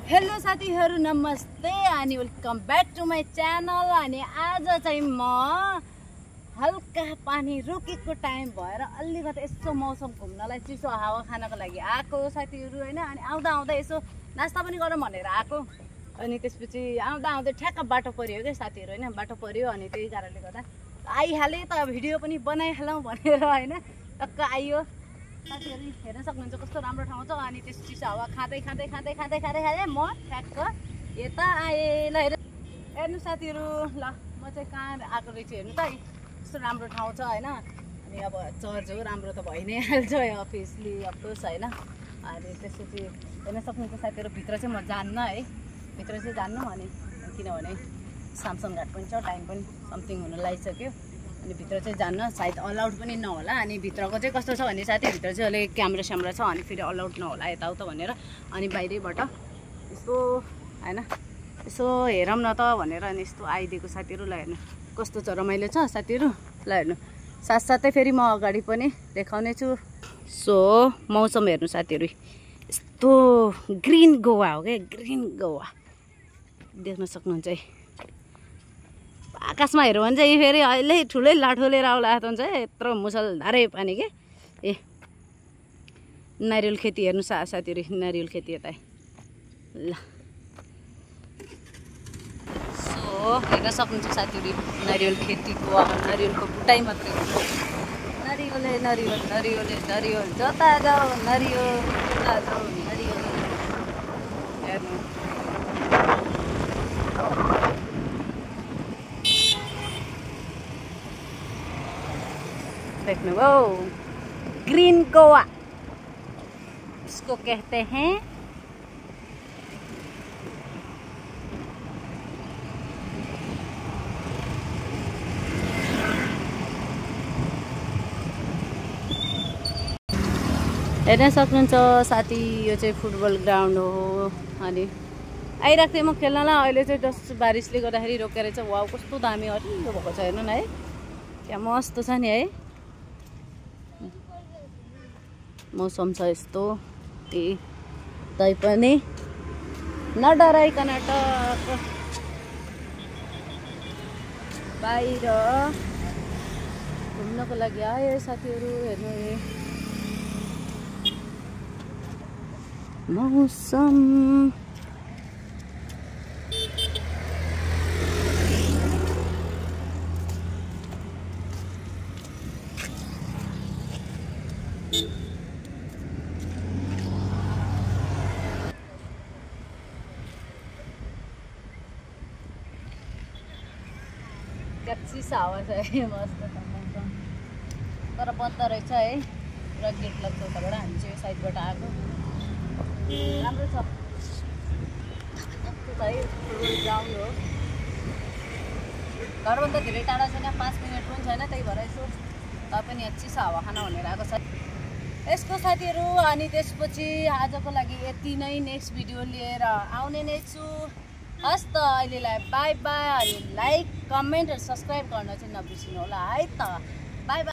Hello साथीहरु नमस्ते अनि welcome back to my channel. अनि आज चाहिँ म हल्का पानी रोकेको टाइम भएर अलिकति यसो मौसम घुम्नलाई चिसो हावा खानको लागि आएको साथीहरु हैन। अनि आउँदा आउँदा यसो नास्ता पनि गरौँ भनेर आएको। अनि त्यसपछि आउँदा आउँदै ठ्याक्क बाटो पर्यो के साथीहरु हैन, बाटो पर्यो। अनि त्यही कारणले गर्दा आइहाले त भिडियो पनि बनाइहालौँ भनेर हैन टक्क आइयो। साथीहरु हेर्न सक्नुहुन्छ कस्तो राम्रो ठाउँ छ। अनि त्यस चिसो हावा खाँदै खाँदै खाँदै खाँदै खाँदै खाँदै म ठ्याक्क यता आएँ। ल हेर्नु साथीहरु, ल म चाहिँ कहाँ आएको रहेछु हेर्नु त, कस्तो राम्रो ठाउँ छ हैन। अनि अब चर्च हो, राम्रो त भइ नै हाल्छ अफिसली अफकोर्स हैन। अनि त्यसपछि हेर्न सक्नुहुन्छ साथीहरु, भित्र चाहिँ म जान्न है, भित्र चाहिँ जान्नु। अनि किनभने सामसन घाट पनि छ, टाइम पनि समथिङ हुन लागिसक्यो। अनि भित्र चाहिँ जान्न, सायद अलाउड पनि नहोला। अनि भित्रको चाहिँ कस्तो छ भने साथी, भित्र चाहिँ अलिक क्यामेरा स्यामेरा छ, अनि फेरि अलाउड नहोला यताउता भनेर। अनि बाहिरैबाट यसो हैन यसो हेरौँ न त भनेर अनि यस्तो आइदिएको साथीहरु। ल हेर्नु कस्तो छ, रमाइलो छ साथीहरु। ल हेर्नु साथसाथै फेरि म अगाडि पनि देखाउने छु। सो मौसम हेर्नु साथीहरु, यस्तो ग्रिन गोवा हो क्या, ग्रिन गोवा देख्न सक्नुहुन्छ है। आकाशमा हेऱ्यो भने चाहिँ फेरि अहिले ठुलै लाठो लिएर आउला हुन्छ है, यत्रो मुसलधारे पानी के। ए नारियल खेती हेर्नु साथीहरु, नारियल खेती यता ल। सो हेर्न सक्नुहुन्छ साथीहरु, नारियल खेतीको नारियलको बुटाइ मात्रै हो। नारियल नारियल नारियल नारियल जता जाऊ नारियल, जता जाऊ नारियल। हेर्नु देखने वो ग्रीन गोवा इसको कहते हैं। हेर्न सक्नुहुन्छ साथी, यो चाहिँ फुटबल ग्राउन्ड हो। अनि आइरहेको थिएँ म खेल्नलाई, अहिले चाहिँ जस्ट बारिसले गर्दाखेरि रोकेर चाहिँ वाउ कस्तो दामी हरियो भएको छ हेर्नु न है, क्या मस्त छ नि है। मौसम छ यस्तो, तैपनि नडराइकन टक्क बाहिर घुम्नको लागि आयो साथीहरु। हेर्नु मौसम चिसो हावा छ है, मस्त छ मौसम। तर बन्द रहेछ है, र गेट लाग्छ उताबाट, हामी चाहिँ साइडबाट आएको। राम्रो छ है, ग्राउन्ड हो। घरभन्दा धेरै टाढा छैन, 5 मिनट पनि छैन, त्यही भएर यसो तपाईँ पनि चिसो हावा खान भनेर आएको छ यसको साथीहरु। अनि त्यसपछि आजको लागि यति नै, नेक्स्ट भिडियो लिएर आउने नै छु। हस् त अहिलेलाई बाई बाई। अनि लाइक कमेन्ट र सब्सक्राइब गर्न चाहिँ नबिर्सिनु होला है त। By by.